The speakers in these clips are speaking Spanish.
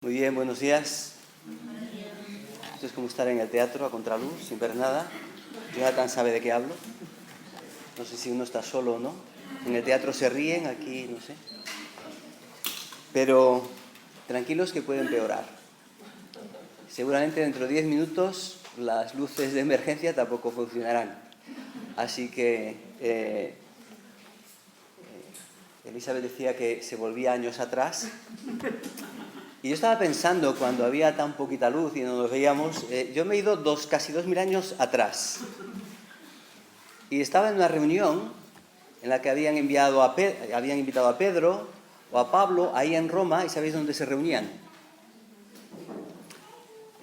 Muy bien, buenos días. Esto es como estar en el teatro a contraluz, sin ver nada. Jonathan sabe de qué hablo. No sé si uno está solo o no. En el teatro se ríen, aquí no sé. Pero tranquilos que puede empeorar. Seguramente dentro de 10 minutos las luces de emergencia tampoco funcionarán. Así que Elizabeth decía que se volvía años atrás. Y yo estaba pensando, cuando había tan poquita luz y no nos veíamos, yo me he ido casi 2000 años atrás. Y estaba en una reunión en la que habían invitado a Pedro o a Pablo, ahí en Roma, ¿y sabéis dónde se reunían?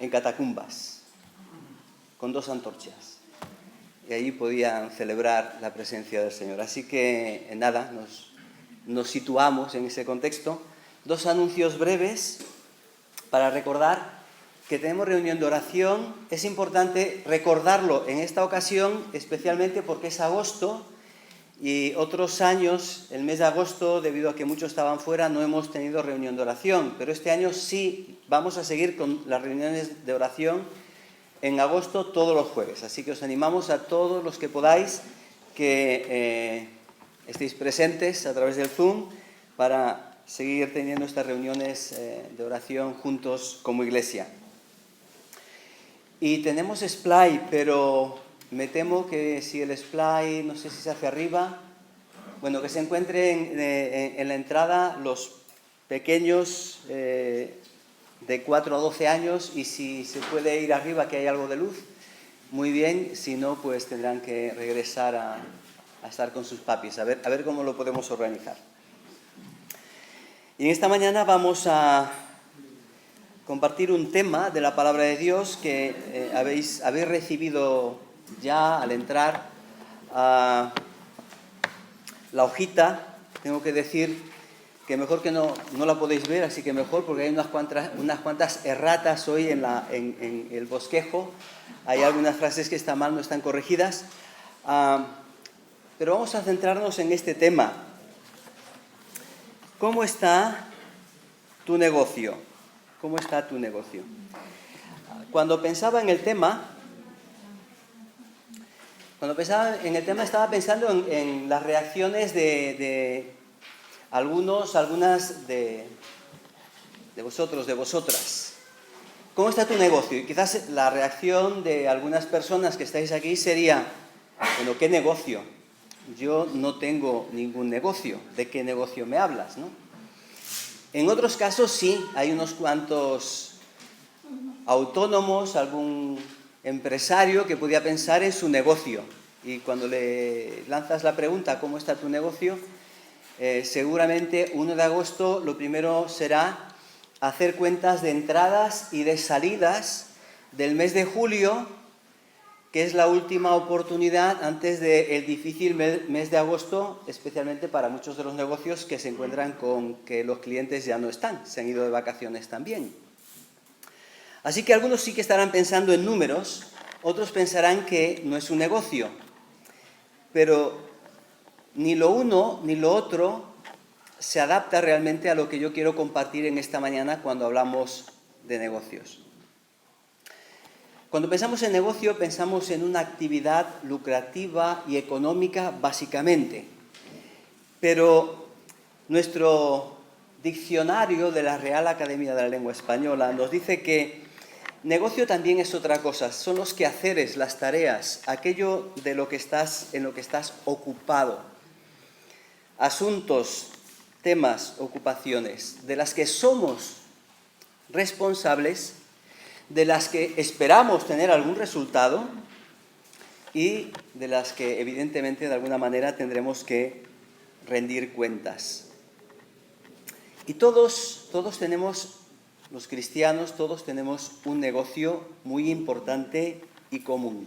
En catacumbas, con 2 antorchas. Y allí podían celebrar la presencia del Señor. Así que, nada, nos situamos en ese contexto. 2 anuncios breves para recordar que tenemos reunión de oración. Es importante recordarlo en esta ocasión, especialmente porque es agosto y otros años, el mes de agosto, debido a que muchos estaban fuera, no hemos tenido reunión de oración. Pero este año sí vamos a seguir con las reuniones de oración en agosto todos los jueves. Así que os animamos a todos los que podáis que estéis presentes a través del Zoom para seguir teniendo estas reuniones de oración juntos como iglesia. Y tenemos Splay, pero me temo que si el Splay, no sé si se hace arriba, bueno, que se encuentre en la entrada los pequeños de 4 a 12 años, y si se puede ir arriba, que hay algo de luz, muy bien. Si no, pues tendrán que regresar a estar con sus papis, a ver cómo lo podemos organizar. Y en esta mañana vamos a compartir un tema de la palabra de Dios que habéis recibido ya al entrar a la hojita. Tengo que decir que mejor que no la podéis ver, así que mejor, porque hay unas cuantas erratas hoy en el bosquejo. Hay algunas frases que están mal, no están corregidas. Pero vamos a centrarnos en este tema. ¿Cómo está tu negocio? ¿Cómo está tu negocio? Cuando pensaba en el tema, estaba pensando en las reacciones de algunas de vosotros, de vosotras. ¿Cómo está tu negocio? Y quizás la reacción de algunas personas que estáis aquí sería: bueno, ¿qué negocio? Yo no tengo ningún negocio. ¿De qué negocio me hablas, no? En otros casos sí, hay unos cuantos autónomos, algún empresario que podía pensar en su negocio. Y cuando le lanzas la pregunta, ¿cómo está tu negocio?, seguramente 1 de agosto lo primero será hacer cuentas de entradas y de salidas del mes de julio, que es la última oportunidad antes del difícil mes de agosto, especialmente para muchos de los negocios que se encuentran con que los clientes ya no están, se han ido de vacaciones también. Así que algunos sí que estarán pensando en números, otros pensarán que no es un negocio. Pero ni lo uno ni lo otro se adapta realmente a lo que yo quiero compartir en esta mañana cuando hablamos de negocios. Cuando pensamos en negocio, pensamos en una actividad lucrativa y económica, básicamente. Pero nuestro diccionario de la Real Academia de la Lengua Española nos dice que negocio también es otra cosa. Son los quehaceres, las tareas, aquello en lo que estás ocupado. Asuntos, temas, ocupaciones, de las que somos responsables, de las que esperamos tener algún resultado y de las que evidentemente de alguna manera tendremos que rendir cuentas. Y todos tenemos, los cristianos, todos tenemos un negocio muy importante y común.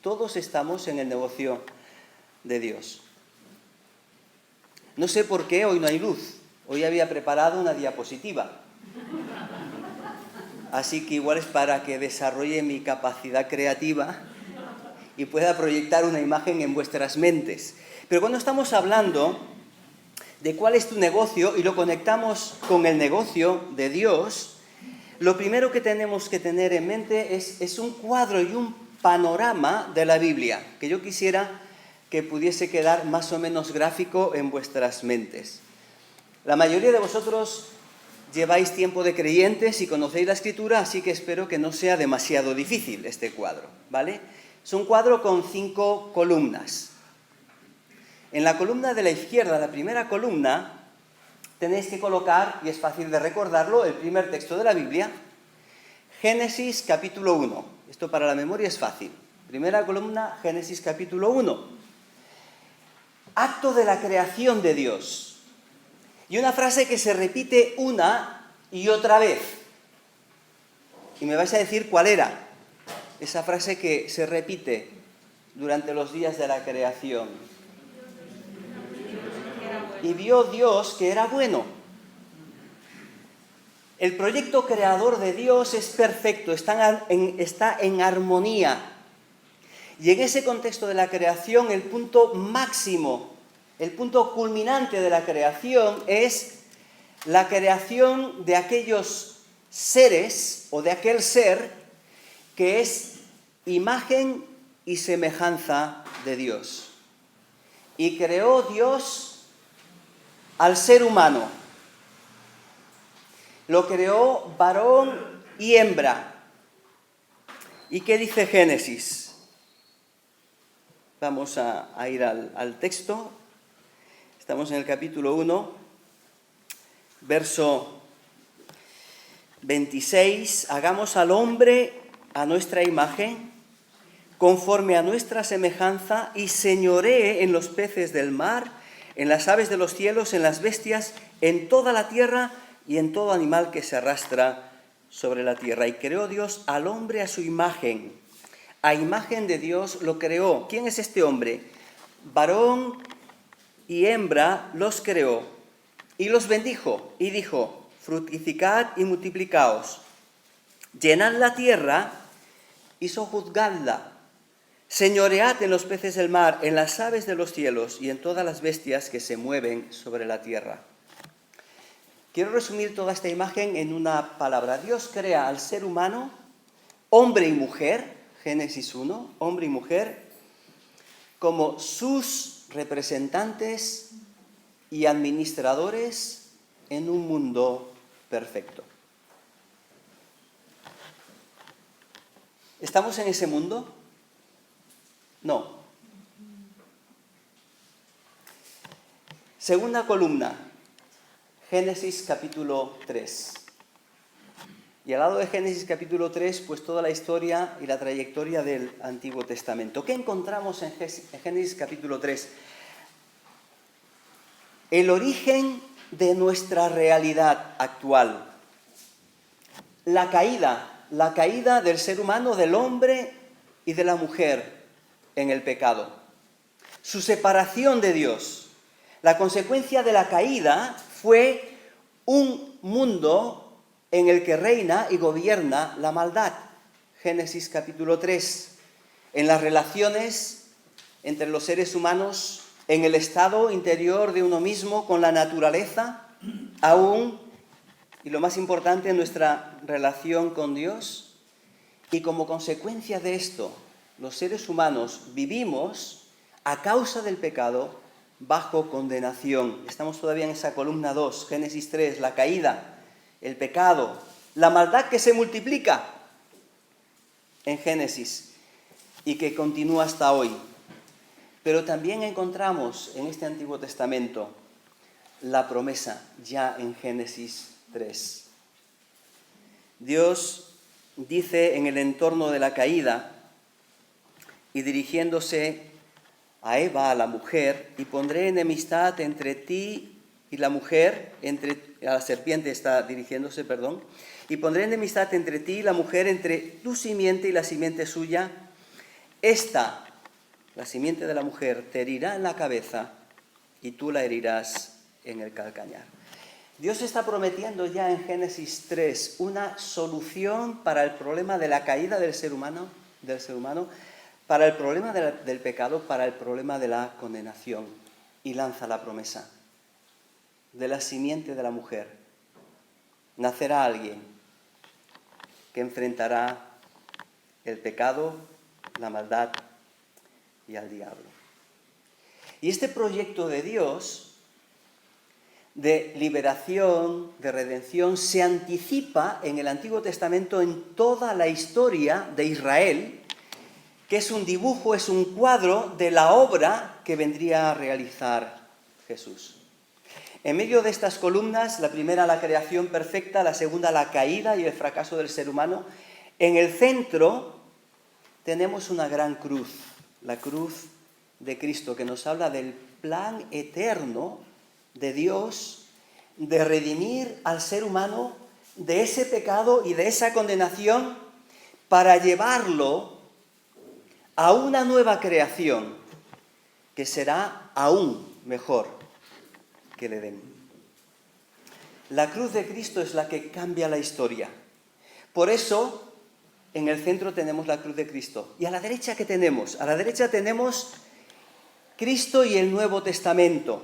Todos estamos en el negocio de Dios. No sé por qué hoy no hay luz. Hoy había preparado una diapositiva. Así que igual es para que desarrolle mi capacidad creativa y pueda proyectar una imagen en vuestras mentes. Pero cuando estamos hablando de cuál es tu negocio y lo conectamos con el negocio de Dios, lo primero que tenemos que tener en mente es un cuadro y un panorama de la Biblia, que yo quisiera que pudiese quedar más o menos gráfico en vuestras mentes. La mayoría de vosotros lleváis tiempo de creyentes y conocéis la Escritura, así que espero que no sea demasiado difícil este cuadro, ¿vale? Es un cuadro con 5 columnas. En la columna de la izquierda, la primera columna, tenéis que colocar, y es fácil de recordarlo, el primer texto de la Biblia, Génesis capítulo 1. Esto para la memoria es fácil. Primera columna, Génesis capítulo 1. Acto de la creación de Dios. Y una frase que se repite una y otra vez. Y me vais a decir cuál era esa frase que se repite durante los días de la creación. Y vio Dios que era bueno. El proyecto creador de Dios es perfecto, está en armonía. Y en ese contexto de la creación, el punto máximo, el punto culminante de la creación es la creación de aquellos seres o de aquel ser que es imagen y semejanza de Dios. Y creó Dios al ser humano. Lo creó varón y hembra. ¿Y qué dice Génesis? Vamos a ir al texto. Estamos en el capítulo 1, verso 26. Hagamos al hombre a nuestra imagen, conforme a nuestra semejanza, y señoree en los peces del mar, en las aves de los cielos, en las bestias, en toda la tierra y en todo animal que se arrastra sobre la tierra. Y creó Dios al hombre a su imagen. A imagen de Dios lo creó. ¿Quién es este hombre? Varón y hembra los creó y los bendijo y dijo: fructificad y multiplicaos, llenad la tierra y sojuzgadla, señoread en los peces del mar, en las aves de los cielos y en todas las bestias que se mueven sobre la tierra. Quiero resumir toda esta imagen en una palabra. Dios crea al ser humano, hombre y mujer, Génesis 1, hombre y mujer, como sus representantes y administradores en un mundo perfecto. ¿Estamos en ese mundo? No. Segunda columna, Génesis capítulo 3. Y al lado de Génesis capítulo 3, pues toda la historia y la trayectoria del Antiguo Testamento. ¿Qué encontramos en Génesis capítulo 3? El origen de nuestra realidad actual. La caída del ser humano, del hombre y de la mujer en el pecado. Su separación de Dios. La consecuencia de la caída fue un mundo en el que reina y gobierna la maldad. Génesis capítulo 3. En las relaciones entre los seres humanos, en el estado interior de uno mismo con la naturaleza, aún, y lo más importante, en nuestra relación con Dios. Y como consecuencia de esto, los seres humanos vivimos, a causa del pecado, bajo condenación. Estamos todavía en esa columna 2, Génesis 3, la caída, el pecado, la maldad que se multiplica en Génesis y que continúa hasta hoy. Pero también encontramos en este Antiguo Testamento la promesa ya en Génesis 3. Dios dice en el entorno de la caída y dirigiéndose a Eva, a la mujer: y pondré enemistad entre ti y la mujer, a la serpiente está dirigiéndose, y pondré enemistad entre ti y la mujer, entre tu simiente y la simiente suya. Esta, la simiente de la mujer, te herirá en la cabeza y tú la herirás en el calcañar. Dios está prometiendo ya en Génesis 3 una solución para el problema de la caída del ser humano, para el problema del pecado, para el problema de la condenación. Y lanza la promesa: de la simiente de la mujer nacerá alguien que enfrentará el pecado, la maldad y al diablo. Y este proyecto de Dios, de liberación, de redención, se anticipa en el Antiguo Testamento en toda la historia de Israel, que es un dibujo, es un cuadro de la obra que vendría a realizar Jesús. En medio de estas columnas, la primera la creación perfecta, la segunda la caída y el fracaso del ser humano, en el centro tenemos una gran cruz, la cruz de Cristo, que nos habla del plan eterno de Dios de redimir al ser humano de ese pecado y de esa condenación para llevarlo a una nueva creación que será aún mejor que el Edén. La cruz de Cristo es la que cambia la historia. Por eso, en el centro tenemos la cruz de Cristo. ¿Y a la derecha qué tenemos? A la derecha tenemos Cristo y el Nuevo Testamento.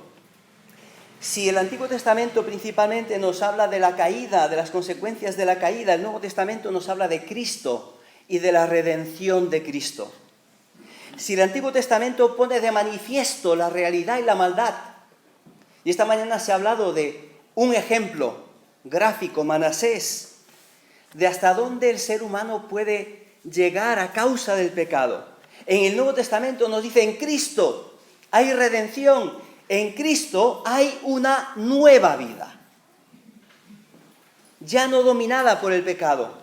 Si el Antiguo Testamento principalmente nos habla de la caída, de las consecuencias de la caída, el Nuevo Testamento nos habla de Cristo y de la redención de Cristo. Si el Antiguo Testamento pone de manifiesto la realidad y la maldad, y esta mañana se ha hablado de un ejemplo gráfico, Manasés, de hasta dónde el ser humano puede llegar a causa del pecado. En el Nuevo Testamento nos dice, en Cristo hay redención, en Cristo hay una nueva vida, ya no dominada por el pecado.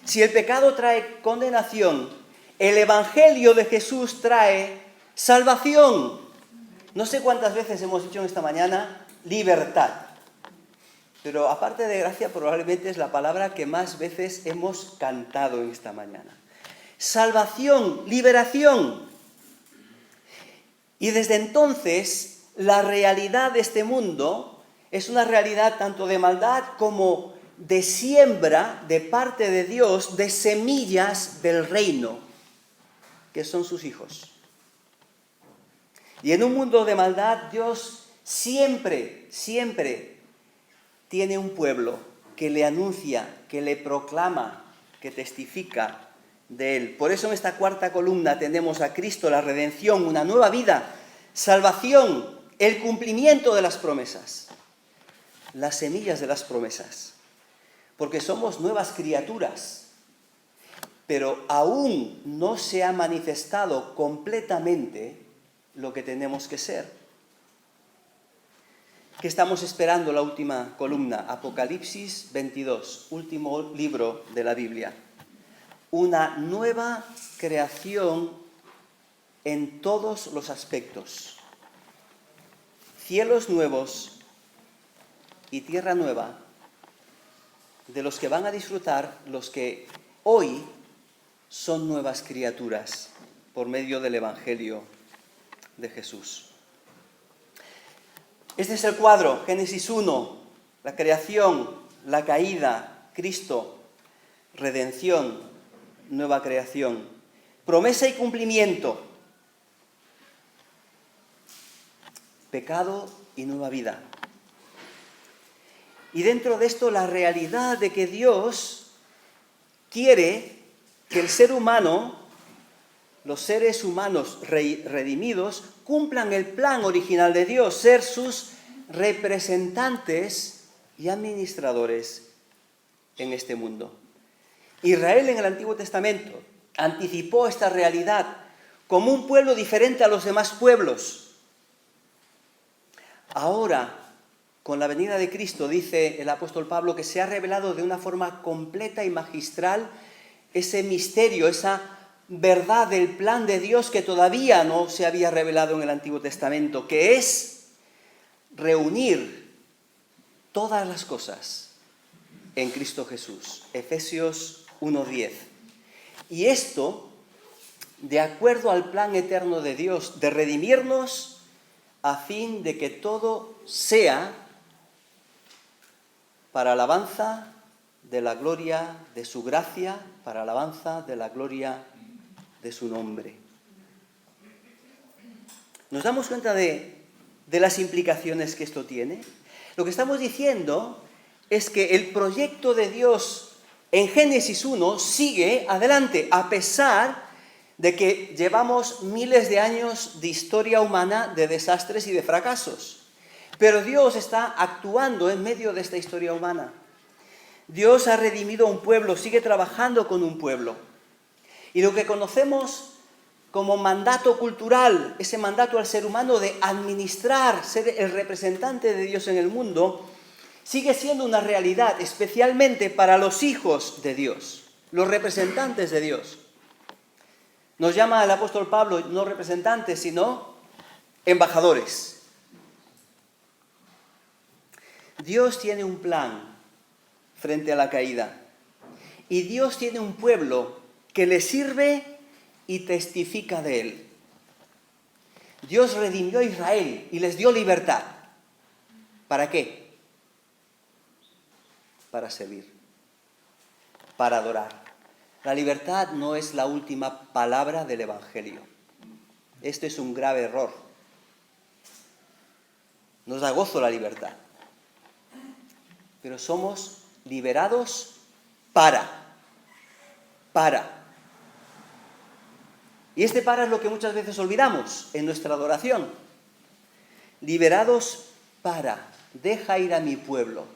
Si el pecado trae condenación, el Evangelio de Jesús trae salvación. No sé cuántas veces hemos dicho en esta mañana libertad, pero aparte de gracia probablemente es la palabra que más veces hemos cantado en esta mañana. Salvación, liberación. Y desde entonces la realidad de este mundo es una realidad tanto de maldad como de siembra de parte de Dios de semillas del reino, que son sus hijos. Y en un mundo de maldad, Dios siempre tiene un pueblo que le anuncia, que le proclama, que testifica de Él. Por eso en esta cuarta columna tenemos a Cristo, la redención, una nueva vida, salvación, el cumplimiento de las promesas, las semillas de las promesas. Porque somos nuevas criaturas, pero aún no se ha manifestado completamente lo que tenemos que ser. ¿Qué estamos esperando? La última columna, Apocalipsis 22, último libro de la Biblia. Una nueva creación en todos los aspectos. Cielos nuevos y tierra nueva, de los que van a disfrutar los que hoy son nuevas criaturas por medio del Evangelio de Jesús. Este es el cuadro, Génesis 1, la creación, la caída, Cristo, redención, nueva creación, promesa y cumplimiento, pecado y nueva vida. Y dentro de esto la realidad de que Dios quiere que el ser humano, los seres humanos redimidos, cumplan el plan original de Dios, ser sus representantes y administradores en este mundo. Israel en el Antiguo Testamento anticipó esta realidad como un pueblo diferente a los demás pueblos. Ahora, con la venida de Cristo, dice el apóstol Pablo, que se ha revelado de una forma completa y magistral ese misterio, esa verdad del plan de Dios que todavía no se había revelado en el Antiguo Testamento, que es reunir todas las cosas en Cristo Jesús. Efesios 1:10. Y esto, de acuerdo al plan eterno de Dios, de redimirnos a fin de que todo sea para alabanza de la gloria de su gracia, para alabanza de la gloria de su nombre. ¿Nos damos cuenta de las implicaciones que esto tiene? Lo que estamos diciendo es que el proyecto de Dios en Génesis 1 sigue adelante, a pesar de que llevamos miles de años de historia humana de desastres y de fracasos. Pero Dios está actuando en medio de esta historia humana. Dios ha redimido a un pueblo, sigue trabajando con un pueblo. Y lo que conocemos como mandato cultural, ese mandato al ser humano de administrar, ser el representante de Dios en el mundo, sigue siendo una realidad, especialmente para los hijos de Dios, los representantes de Dios. Nos llama el apóstol Pablo no representantes, sino embajadores. Dios tiene un plan frente a la caída. Y Dios tiene un pueblo que le sirve y testifica de él. Dios redimió a Israel y les dio libertad. ¿Para qué? Para servir, para adorar. La libertad no es la última palabra del Evangelio. Este es un grave error. Nos da gozo la libertad. Pero somos liberados para. Y este para es lo que muchas veces olvidamos en nuestra adoración. Liberados para. Deja ir a mi pueblo,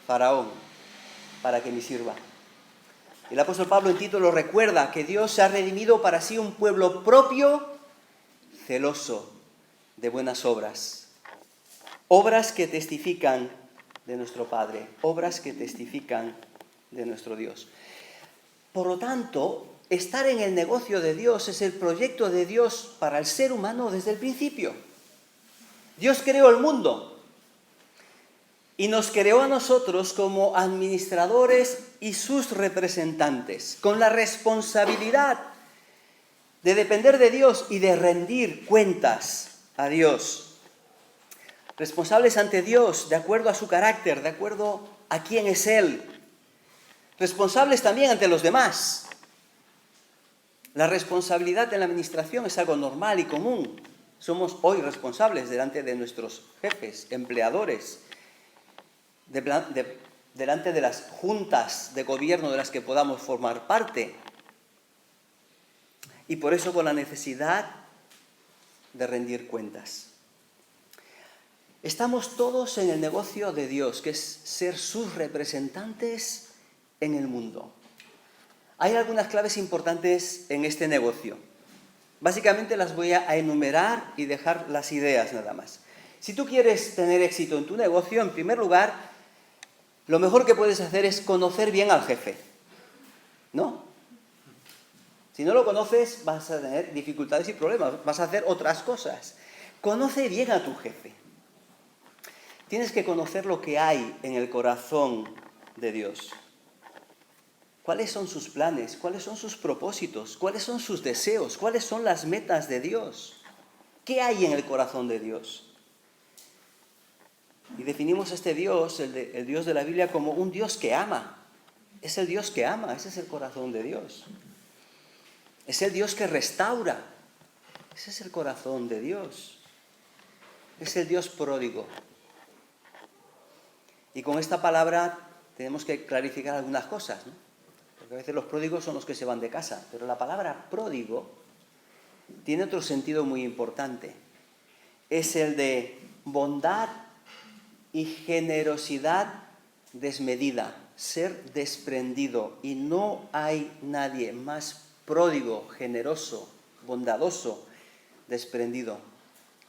Faraón, para que me sirva. El apóstol Pablo en Tito lo recuerda, que Dios se ha redimido para sí un pueblo propio, celoso de buenas obras. Obras que testifican de nuestro Padre, obras que testifican de nuestro Dios. Por lo tanto, estar en el negocio de Dios es el proyecto de Dios para el ser humano desde el principio. Dios creó el mundo y nos creó a nosotros como administradores y sus representantes, con la responsabilidad de depender de Dios y de rendir cuentas a Dios. Responsables ante Dios, de acuerdo a su carácter, de acuerdo a quién es Él. Responsables también ante los demás. La responsabilidad en la administración es algo normal y común. Somos hoy responsables delante de nuestros jefes, empleadores, delante de las juntas de gobierno de las que podamos formar parte. Y por eso con la necesidad de rendir cuentas. Estamos todos en el negocio de Dios, que es ser sus representantes en el mundo. Hay algunas claves importantes en este negocio. Básicamente las voy a enumerar y dejar las ideas nada más. Si tú quieres tener éxito en tu negocio, en primer lugar, lo mejor que puedes hacer es conocer bien al jefe, ¿no? Si no lo conoces, vas a tener dificultades y problemas, vas a hacer otras cosas. Conoce bien a tu jefe. Tienes que conocer lo que hay en el corazón de Dios. ¿Cuáles son sus planes? ¿Cuáles son sus propósitos? ¿Cuáles son sus deseos? ¿Cuáles son las metas de Dios? ¿Qué hay en el corazón de Dios? Y definimos a este Dios, el Dios de la Biblia, como un Dios que ama. Es el Dios que ama, ese es el corazón de Dios. Es el Dios que restaura. Ese es el corazón de Dios. Es el Dios pródigo. Y con esta palabra tenemos que clarificar algunas cosas, ¿no? Porque a veces los pródigos son los que se van de casa, pero la palabra pródigo tiene otro sentido muy importante. Es el de bondad y generosidad desmedida, ser desprendido. Y no hay nadie más pródigo, generoso, bondadoso, desprendido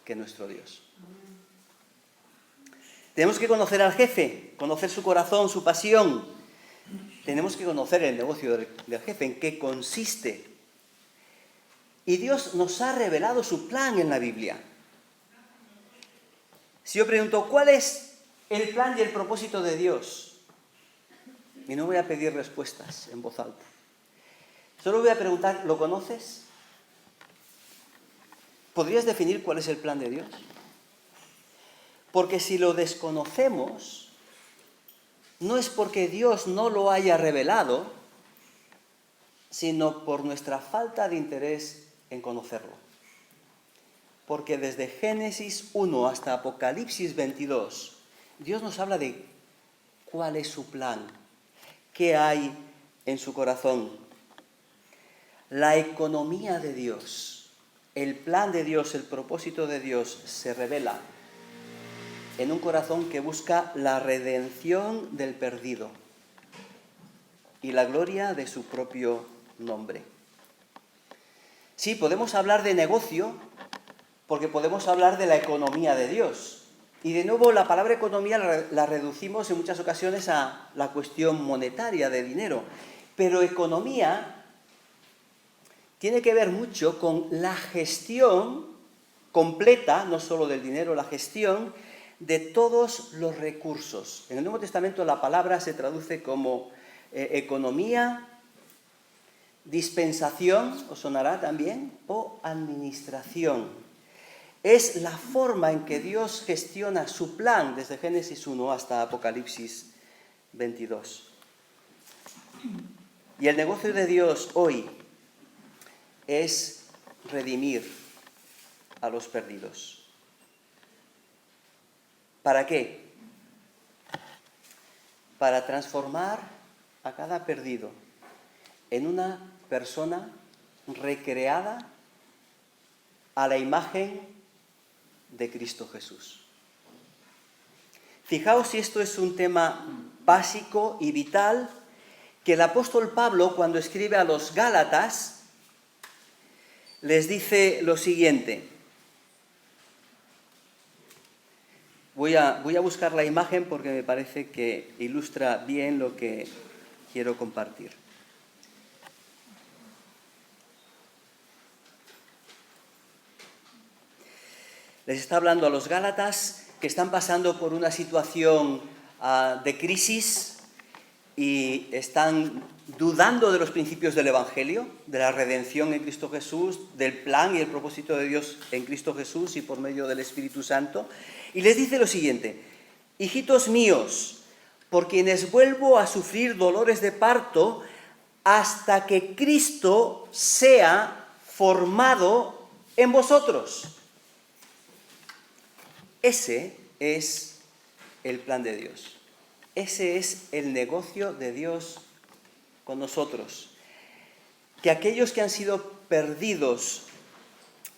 que nuestro Dios. Tenemos que conocer al jefe, conocer su corazón, su pasión. Tenemos que conocer el negocio del jefe, en qué consiste. Y Dios nos ha revelado su plan en la Biblia. Si yo pregunto, ¿cuál es el plan y el propósito de Dios? Y no voy a pedir respuestas en voz alta. Solo voy a preguntar, ¿lo conoces? ¿Podrías definir cuál es el plan de Dios? Porque si lo desconocemos, no es porque Dios no lo haya revelado, sino por nuestra falta de interés en conocerlo. Porque desde Génesis 1 hasta Apocalipsis 22, Dios nos habla de cuál es su plan, qué hay en su corazón. La economía de Dios, el plan de Dios, el propósito de Dios se revela en un corazón que busca la redención del perdido y la gloria de su propio nombre. Sí, podemos hablar de negocio porque podemos hablar de la economía de Dios. Y de nuevo la palabra economía la reducimos en muchas ocasiones a la cuestión monetaria de dinero. Pero economía tiene que ver mucho con la gestión completa, no solo del dinero, la gestión de todos los recursos. En el Nuevo Testamento la palabra se traduce como economía, dispensación, os sonará también, o administración. Es la forma en que Dios gestiona su plan desde Génesis 1 hasta Apocalipsis 22. Y el negocio de Dios hoy es redimir a los perdidos. ¿Para qué? Para transformar a cada perdido en una persona recreada a la imagen de Cristo Jesús. Fijaos si esto es un tema básico y vital que el apóstol Pablo, cuando escribe a los Gálatas, les dice lo siguiente. Voy a buscar la imagen porque me parece que ilustra bien lo que quiero compartir. Les está hablando a los Gálatas que están pasando por una situación de crisis y están dudando de los principios del Evangelio, de la redención en Cristo Jesús, del plan y el propósito de Dios en Cristo Jesús y por medio del Espíritu Santo. Y les dice lo siguiente: hijitos míos, por quienes vuelvo a sufrir dolores de parto hasta que Cristo sea formado en vosotros. Ese es el plan de Dios. Ese es el negocio de Dios con nosotros. Que aquellos que han sido perdidos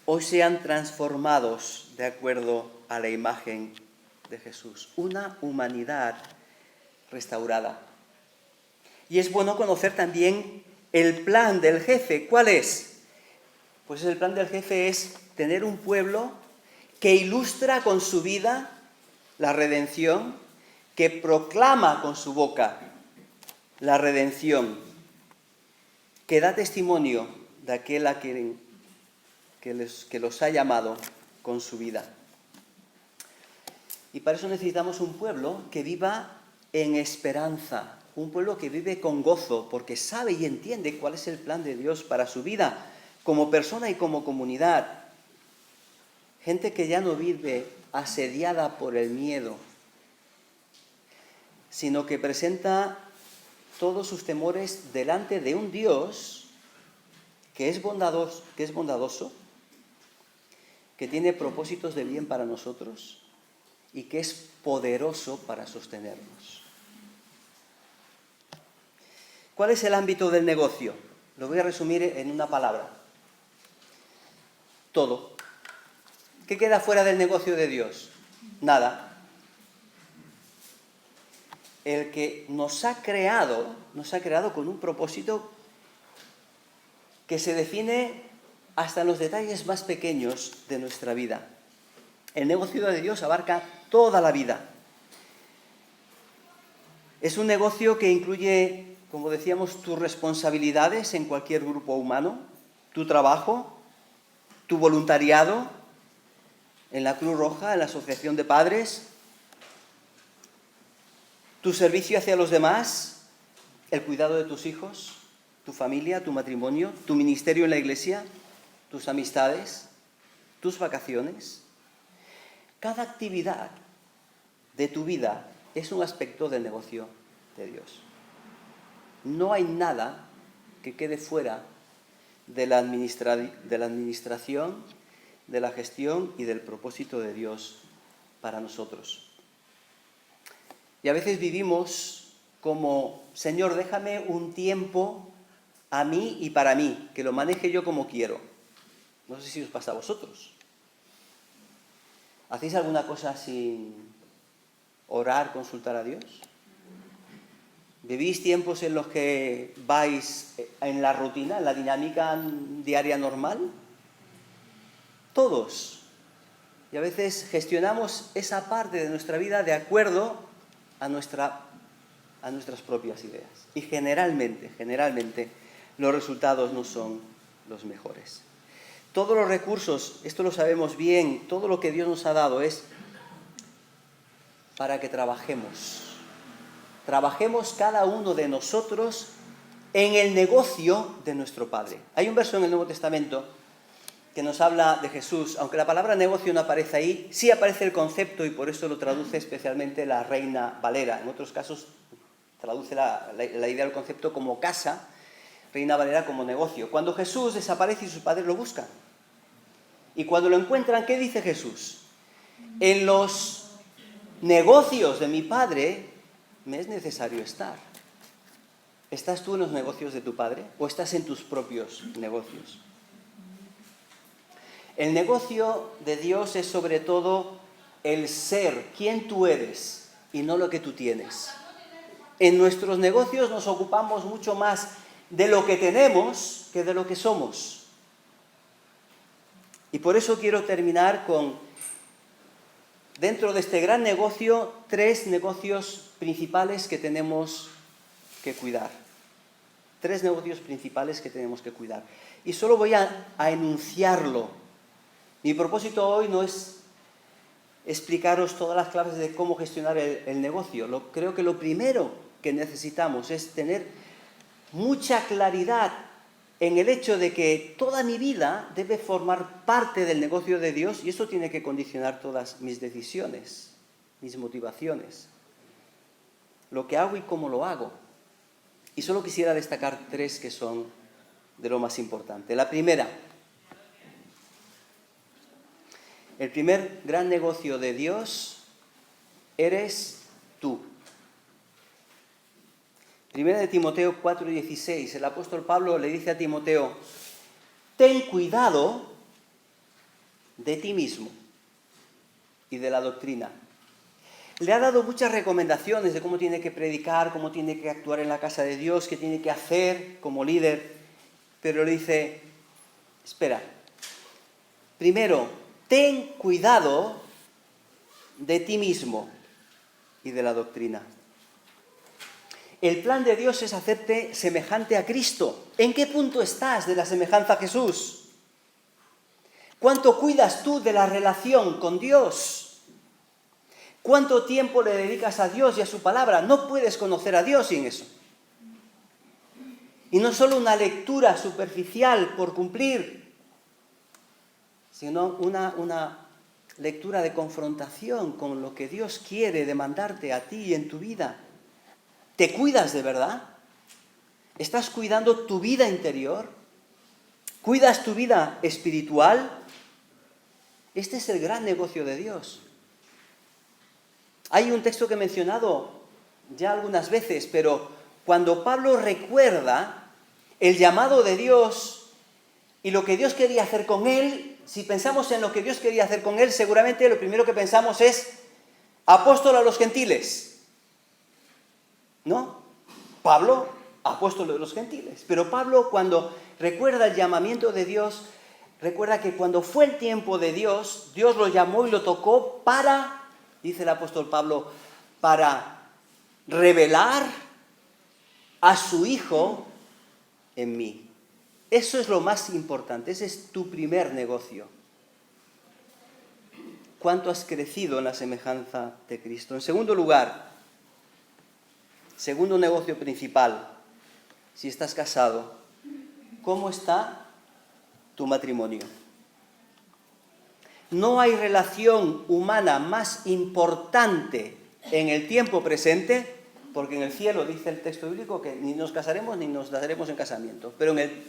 hoy sean transformados de acuerdo a la imagen de Jesús. Una humanidad restaurada. Y es bueno conocer también el plan del jefe. ¿Cuál es? Pues el plan del jefe es tener un pueblo que ilustra con su vida la redención, que proclama con su boca la redención, que da testimonio de aquel a quien que los ha llamado con su vida. Y para eso necesitamos un pueblo que viva en esperanza, un pueblo que vive con gozo, porque sabe y entiende cuál es el plan de Dios para su vida, como persona y como comunidad. Gente que ya no vive asediada por el miedo, sino que presenta todos sus temores delante de un Dios que es bondadoso, que tiene propósitos de bien para nosotros y que es poderoso para sostenernos. ¿Cuál es el ámbito del negocio? Lo voy a resumir en una palabra. Todo. ¿Qué queda fuera del negocio de Dios? Nada. El que nos ha creado con un propósito que se define hasta en los detalles más pequeños de nuestra vida. El negocio de Dios abarca toda la vida. Es un negocio que incluye, como decíamos, tus responsabilidades en cualquier grupo humano, tu trabajo, tu voluntariado en la Cruz Roja, en la Asociación de Padres, tu servicio hacia los demás, el cuidado de tus hijos, tu familia, tu matrimonio, tu ministerio en la iglesia, tus amistades, tus vacaciones. Cada actividad de tu vida es un aspecto del negocio de Dios. No hay nada que quede fuera de la administración, de la gestión y del propósito de Dios para nosotros. Y a veces vivimos como, Señor, déjame un tiempo a mí y para mí, que lo maneje yo como quiero. No sé si os pasa a vosotros. ¿Hacéis alguna cosa sin orar, consultar a Dios? ¿Vivís tiempos en los que vais en la rutina, en la dinámica diaria normal? Todos. Y a veces gestionamos esa parte de nuestra vida de acuerdo a nuestras propias ideas. Y generalmente, los resultados no son los mejores. Todos los recursos, esto lo sabemos bien, todo lo que Dios nos ha dado es para que trabajemos. Trabajemos cada uno de nosotros en el negocio de nuestro Padre. Hay un verso en el Nuevo Testamento que nos habla de Jesús, aunque la palabra negocio no aparece ahí, sí aparece el concepto y por eso lo traduce especialmente la Reina Valera. En otros casos traduce la idea del concepto como casa, Reina Valera como negocio. Cuando Jesús desaparece y sus padres lo buscan. Y cuando lo encuentran, ¿qué dice Jesús? En los negocios de mi Padre me es necesario estar. ¿Estás tú en los negocios de tu Padre o estás en tus propios negocios? El negocio de Dios es sobre todo el ser, quién tú eres y no lo que tú tienes. En nuestros negocios nos ocupamos mucho más de lo que tenemos que de lo que somos. Y por eso quiero terminar con, dentro de este gran negocio, 3 negocios principales que tenemos que cuidar. 3 negocios principales que tenemos que cuidar. Y solo voy a enunciarlo. Mi propósito hoy no es explicaros todas las claves de cómo gestionar el negocio. Creo que lo primero que necesitamos es tener mucha claridad en el hecho de que toda mi vida debe formar parte del negocio de Dios y eso tiene que condicionar todas mis decisiones, mis motivaciones, lo que hago y cómo lo hago. Y solo quisiera destacar 3 que son de lo más importante. La primera, el primer gran negocio de Dios eres tú. 1 de Timoteo 4:16, el apóstol Pablo le dice a Timoteo, ten cuidado de ti mismo y de la doctrina. Le ha dado muchas recomendaciones de cómo tiene que predicar, cómo tiene que actuar en la casa de Dios, qué tiene que hacer como líder, pero le dice, espera, primero, ten cuidado de ti mismo y de la doctrina. El plan de Dios es hacerte semejante a Cristo. ¿En qué punto estás de la semejanza a Jesús? ¿Cuánto cuidas tú de la relación con Dios? ¿Cuánto tiempo le dedicas a Dios y a su palabra? No puedes conocer a Dios sin eso. Y no solo una lectura superficial por cumplir, sino una lectura de confrontación con lo que Dios quiere demandarte a ti y en tu vida. ¿Te cuidas de verdad? ¿Estás cuidando tu vida interior? ¿Cuidas tu vida espiritual? Este es el gran negocio de Dios. Hay un texto que he mencionado ya algunas veces, pero cuando Pablo recuerda el llamado de Dios y lo que Dios quería hacer con él, si pensamos en lo que Dios quería hacer con él, seguramente lo primero que pensamos es apóstol a los gentiles. ¿No? Pablo, apóstol de los gentiles. Pero Pablo, cuando recuerda el llamamiento de Dios, recuerda que cuando fue el tiempo de Dios, Dios lo llamó y lo tocó para, dice el apóstol Pablo, para revelar a su Hijo en mí. Eso es lo más importante, ese es tu primer negocio. ¿Cuánto has crecido en la semejanza de Cristo? En segundo lugar, segundo negocio principal, si estás casado, ¿cómo está tu matrimonio? No hay relación humana más importante en el tiempo presente, porque en el cielo dice el texto bíblico que ni nos casaremos ni nos daremos en casamiento, pero en el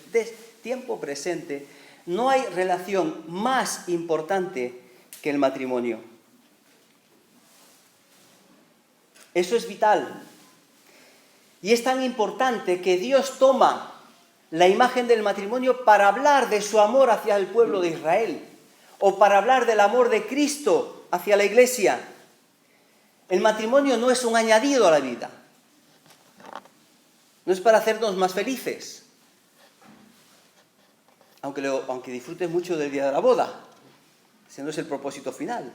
tiempo presente no hay relación más importante que el matrimonio. Eso es vital. Y es tan importante que Dios toma la imagen del matrimonio para hablar de su amor hacia el pueblo de Israel, o para hablar del amor de Cristo hacia la Iglesia. El matrimonio no es un añadido a la vida, no es para hacernos más felices, aunque disfrutes mucho del día de la boda, ese no es el propósito final.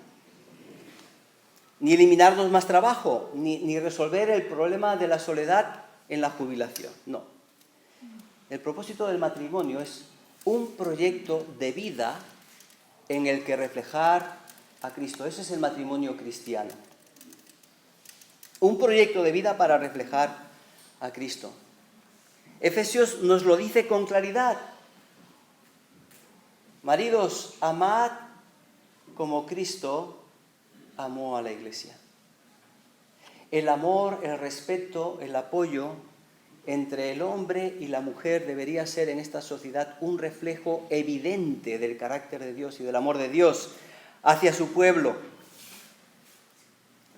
Ni eliminarnos más trabajo, ni resolver el problema de la soledad en la jubilación, no. El propósito del matrimonio es un proyecto de vida en el que reflejar a Cristo. Ese es el matrimonio cristiano. Un proyecto de vida para reflejar a Cristo. Efesios nos lo dice con claridad. Maridos, amad como Cristo amó a la Iglesia. El amor, el respeto, el apoyo entre el hombre y la mujer debería ser en esta sociedad un reflejo evidente del carácter de Dios y del amor de Dios hacia su pueblo.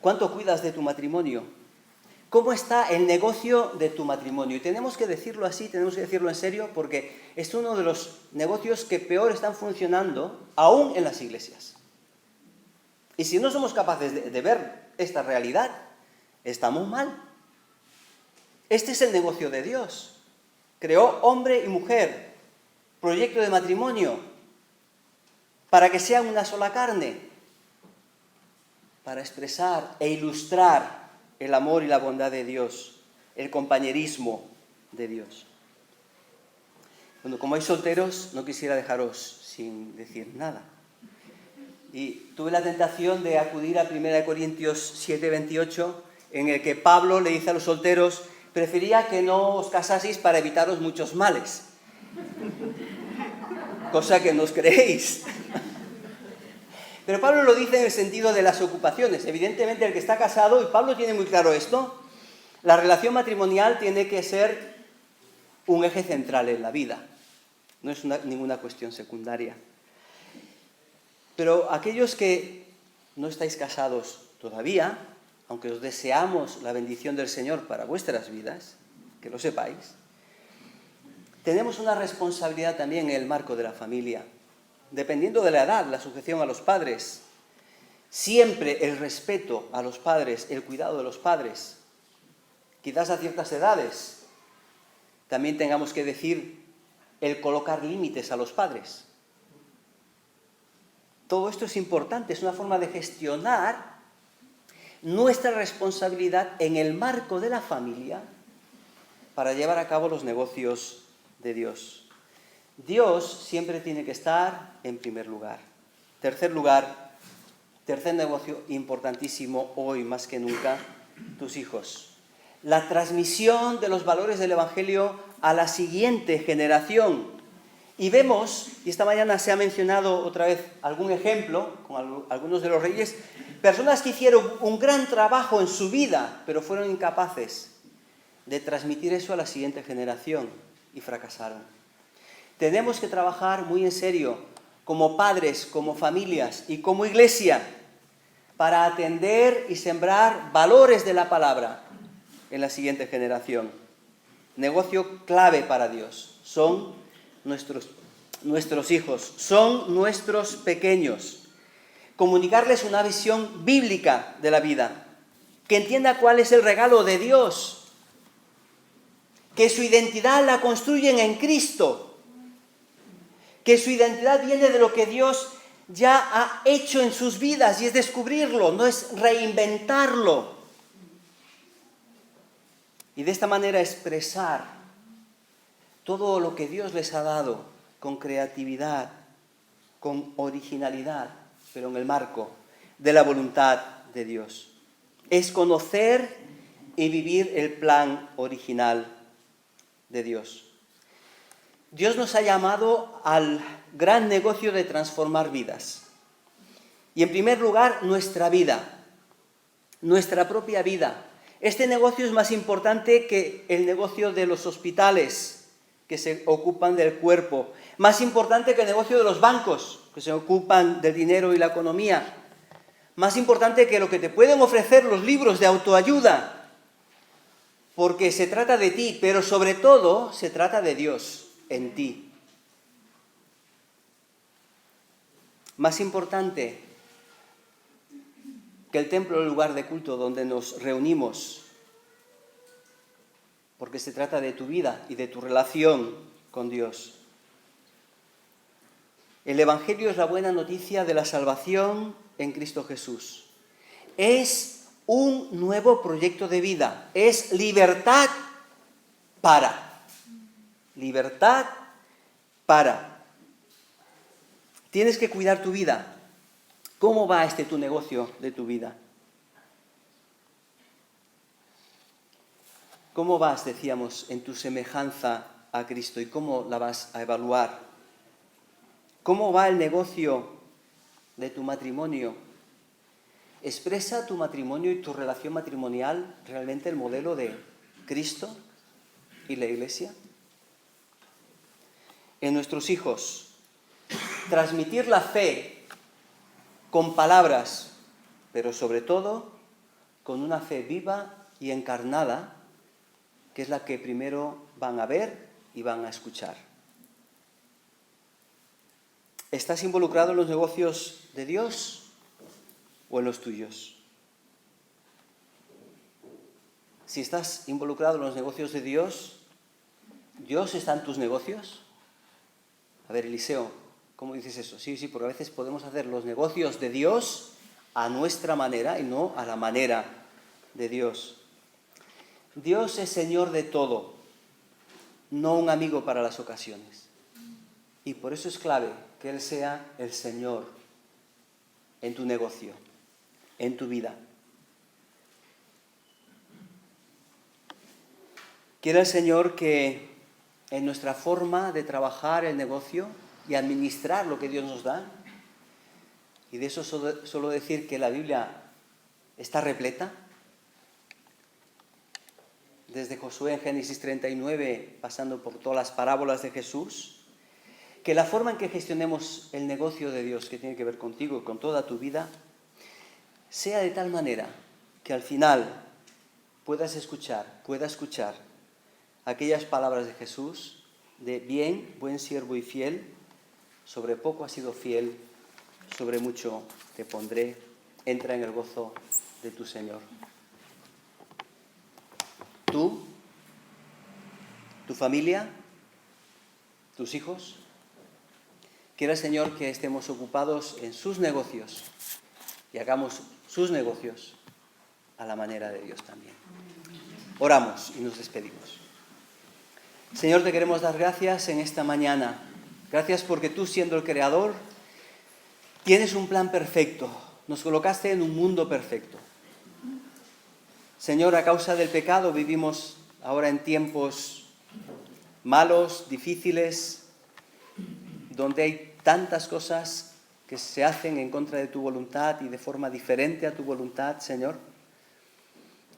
¿Cuánto cuidas de tu matrimonio? ¿Cómo está el negocio de tu matrimonio? Y tenemos que decirlo así, tenemos que decirlo en serio, porque es uno de los negocios que peor están funcionando aún en las iglesias. Y si no somos capaces de ver esta realidad, estamos mal. Este es el negocio de Dios. Creó hombre y mujer, proyecto de matrimonio, para que sean una sola carne, para expresar e ilustrar el amor y la bondad de Dios, el compañerismo de Dios. Bueno, como hay solteros, no quisiera dejaros sin decir nada. Y tuve la tentación de acudir a 1 Corintios 7:28, en el que Pablo le dice a los solteros: prefería que no os casaseis para evitaros muchos males. Cosa que no os creéis. Pero Pablo lo dice en el sentido de las ocupaciones. Evidentemente el que está casado, y Pablo tiene muy claro esto, la relación matrimonial tiene que ser un eje central en la vida. No es ninguna cuestión secundaria. Pero aquellos que no estáis casados todavía, aunque os deseamos la bendición del Señor para vuestras vidas, que lo sepáis, tenemos una responsabilidad también en el marco de la familia. Dependiendo de la edad, la sujeción a los padres, siempre el respeto a los padres, el cuidado de los padres. Quizás a ciertas edades también tengamos que decir el colocar límites a los padres. Todo esto es importante, es una forma de gestionar nuestra responsabilidad en el marco de la familia para llevar a cabo los negocios de Dios. Dios siempre tiene que estar en primer lugar. Tercer negocio importantísimo hoy más que nunca, tus hijos. La transmisión de los valores del Evangelio a la siguiente generación. Y vemos, y esta mañana se ha mencionado otra vez algún ejemplo, con algunos de los reyes, personas que hicieron un gran trabajo en su vida, pero fueron incapaces de transmitir eso a la siguiente generación y fracasaron. Tenemos que trabajar muy en serio, como padres, como familias y como iglesia, para atender y sembrar valores de la palabra en la siguiente generación. Negocio clave para Dios. Son nuestros hijos, son nuestros pequeños. Comunicarles una visión bíblica de la vida, que entienda cuál es el regalo de Dios, que su identidad la construyen en Cristo, que su identidad viene de lo que Dios ya ha hecho en sus vidas y es descubrirlo, no es reinventarlo. Y de esta manera expresar todo lo que Dios les ha dado con creatividad, con originalidad, pero en el marco de la voluntad de Dios. Es conocer y vivir el plan original de Dios. Dios nos ha llamado al gran negocio de transformar vidas. Y en primer lugar, nuestra vida, nuestra propia vida. Este negocio es más importante que el negocio de los hospitales que se ocupan del cuerpo, más importante que el negocio de los bancos que se ocupan del dinero y la economía, más importante que lo que te pueden ofrecer los libros de autoayuda. porque se trata de ti, pero sobre todo se trata de Dios en ti. Más importante que el templo, el lugar de culto donde nos reunimos, porque se trata de tu vida y de tu relación con Dios. El Evangelio es la buena noticia de la salvación en Cristo Jesús. Es un nuevo proyecto de vida, es libertad para. Libertad para. Tienes que cuidar tu vida. ¿Cómo va tu negocio de tu vida? ¿Cómo vas, decíamos, en tu semejanza a Cristo y cómo la vas a evaluar? ¿Cómo va el negocio de tu matrimonio? ¿Expresa tu matrimonio y tu relación matrimonial realmente el modelo de Cristo y la Iglesia? En nuestros hijos, transmitir la fe con palabras, pero sobre todo con una fe viva y encarnada, que es la que primero van a ver y van a escuchar. ¿Estás involucrado en los negocios de Dios o en los tuyos? Si estás involucrado en los negocios de Dios, ¿Dios está en tus negocios? A ver, Eliseo, ¿cómo dices eso? Sí, porque a veces podemos hacer los negocios de Dios a nuestra manera y no a la manera de Dios. Dios es Señor de todo, no un amigo para las ocasiones. Y por eso es clave que Él sea el Señor en tu negocio, en tu vida. Quiere el Señor que en nuestra forma de trabajar el negocio y administrar lo que Dios nos da, y de eso solo decir que la Biblia está repleta, desde Josué en Génesis 39, pasando por todas las parábolas de Jesús, que la forma en que gestionemos el negocio de Dios, que tiene que ver contigo y con toda tu vida, sea de tal manera que al final pueda escuchar aquellas palabras de Jesús de bien, buen siervo y fiel, sobre poco has sido fiel, sobre mucho te pondré, entra en el gozo de tu Señor. Tú, tu familia, tus hijos, quiera el Señor que estemos ocupados en sus negocios y hagamos sus negocios a la manera de Dios también. Oramos y nos despedimos. Señor, te queremos dar gracias en esta mañana. Gracias porque tú, siendo el Creador, tienes un plan perfecto. Nos colocaste en un mundo perfecto. Señor, a causa del pecado vivimos ahora en tiempos malos, difíciles, donde hay tantas cosas que se hacen en contra de tu voluntad y de forma diferente a tu voluntad, Señor.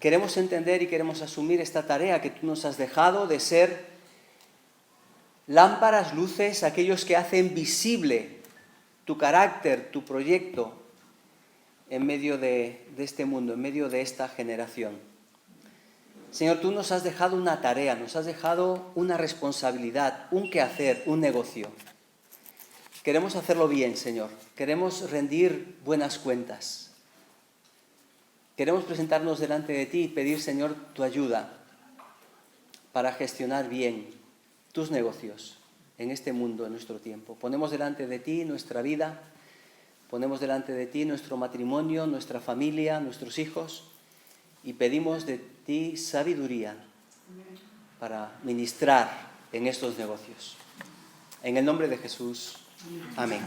Queremos entender y queremos asumir esta tarea que tú nos has dejado de ser lámparas, luces, aquellos que hacen visible tu carácter, tu proyecto en medio de este mundo, en medio de esta generación. Señor, tú nos has dejado una tarea, nos has dejado una responsabilidad, un quehacer, un negocio. Queremos hacerlo bien, Señor. Queremos rendir buenas cuentas. Queremos presentarnos delante de ti y pedir, Señor, tu ayuda para gestionar bien tus negocios en este mundo, en nuestro tiempo. Ponemos delante de ti nuestra vida, ponemos delante de ti nuestro matrimonio, nuestra familia, nuestros hijos, y pedimos de ti sabiduría para ministrar en estos negocios. En el nombre de Jesús. Amén.